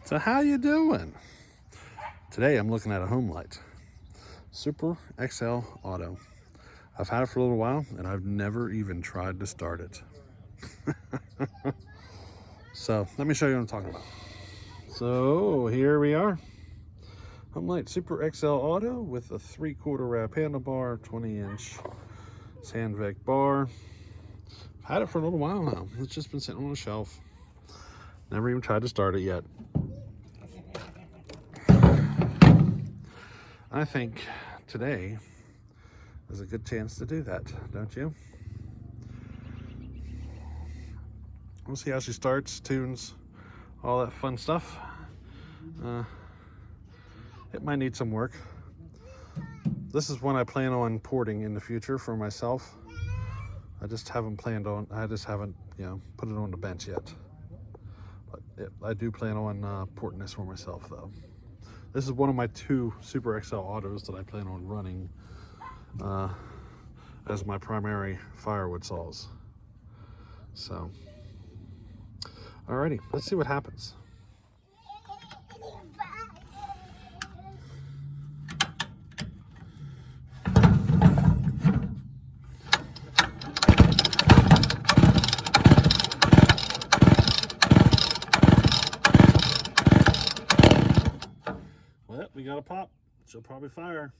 So how you doing? Today I'm looking at a Homelite Super XL Auto. I've had it for a little while and I've never even tried to start it. So let me show you what I'm talking about. So here we are. Homelite Super XL Auto with a 3/4 wrap handlebar, 20-inch Sandvik bar. I've had it for a little while now. It's just been sitting on a shelf. Never even tried to start it yet. I think today is a good chance to do that, don't you? We'll see how she starts, tunes, all that fun stuff. It might need some work. This is one I plan on porting in the future for myself. I just haven't, put it on the bench yet. But I do plan on porting this for myself though. This is one of my 2 Super XL Autos that I plan on running as my primary firewood saws. So, alrighty, let's see what happens. Well, we got a pop. She'll probably fire.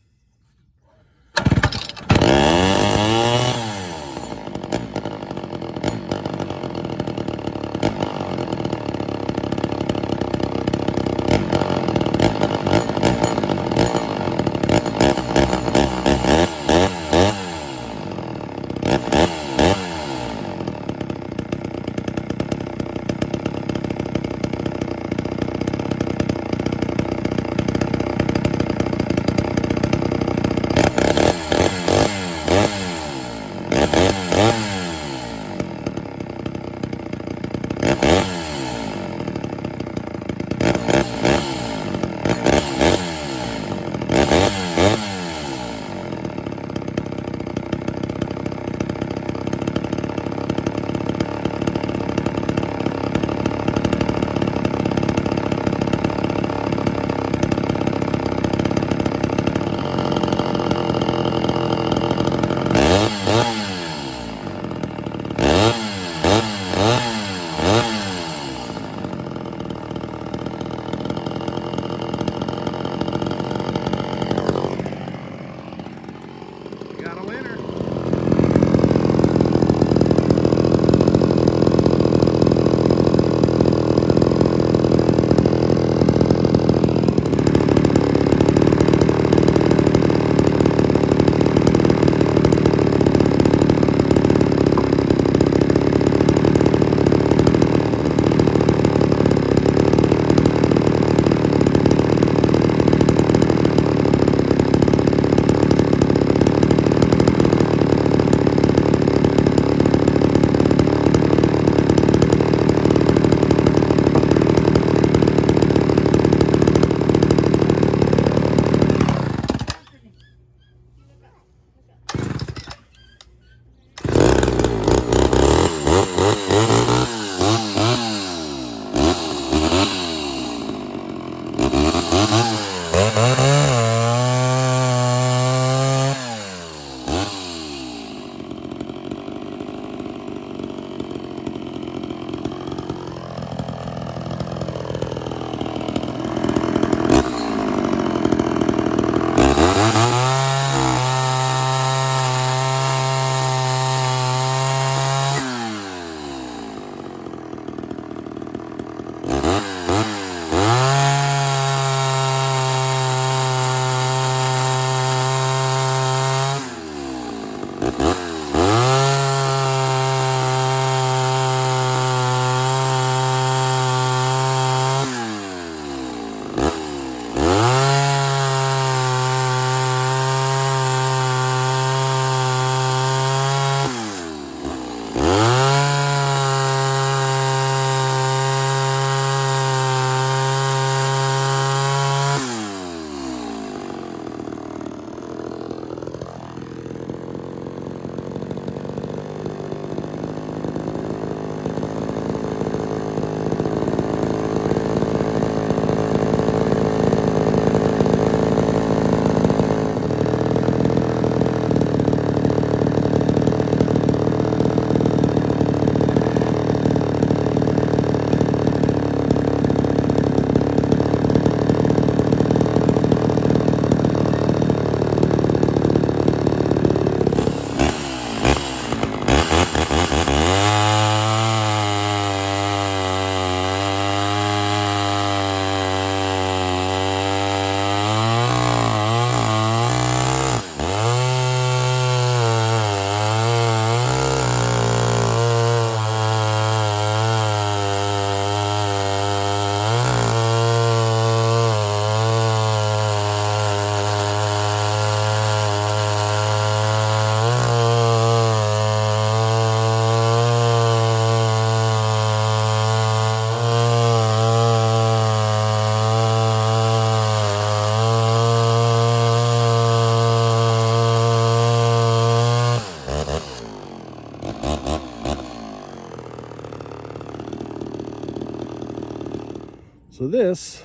So this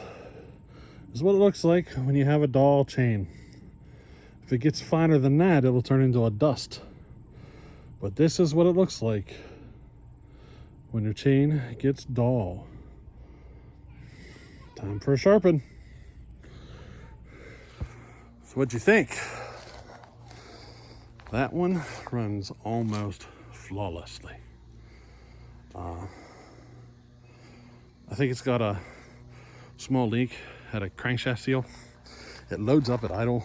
is what it looks like when you have a dull chain. If it gets finer than that, it will turn into a dust. But this is what it looks like when your chain gets dull. Time for a sharpen. So what'd you think? That one runs almost flawlessly. I think it's got a small leak at a crankshaft seal. It loads up at idle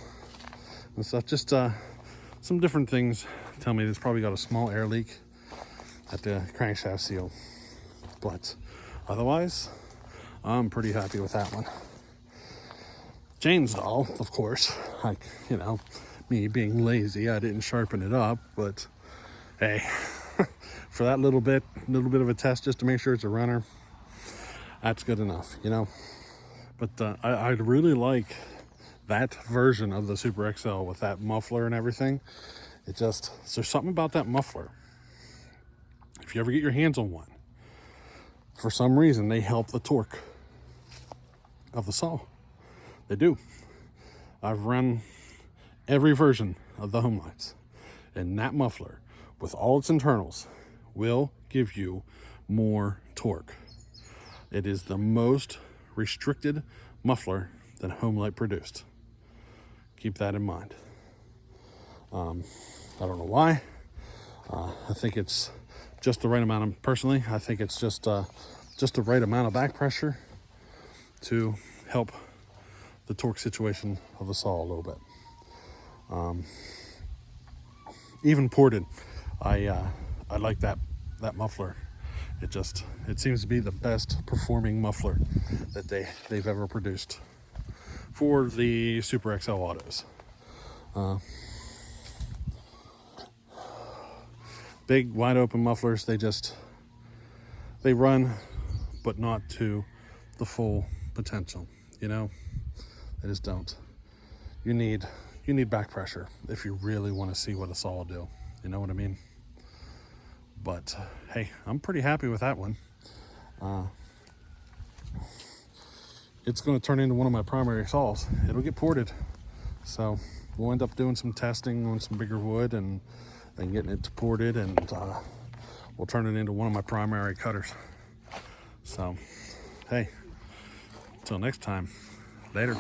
and stuff. Just some different things tell me it's probably got a small air leak at the crankshaft seal. But otherwise, I'm pretty happy with that one. Chain's dull, of course. Like, you know, me being lazy, I didn't sharpen it up, but hey, for that little bit of a test just to make sure it's a runner, that's good enough, you know. But I really like that version of the Super XL with that muffler and everything. There's something about that muffler. If you ever get your hands on one, for some reason they help the torque of the saw. They do. I've run every version of the Homelites, and that muffler with all its internals will give you more torque. It is the most restricted muffler that Homelite produced. Keep that in mind. I don't know why. I think it's just the right amount of, personally, I think it's just the right amount of back pressure to help the torque situation of the saw a little bit. Even ported, I like that muffler. It seems to be the best performing muffler that they've ever produced for the Super XL autos. Big wide open mufflers, they run, but not to the full potential, you know. They just don't. You need back pressure if you really want to see what a saw will do, you know what I mean? But hey, I'm pretty happy with that one. It's going to turn into one of my primary saws. It'll get ported, so we'll end up doing some testing on some bigger wood and getting it ported, and we'll turn it into one of my primary cutters. So hey, until next time, later.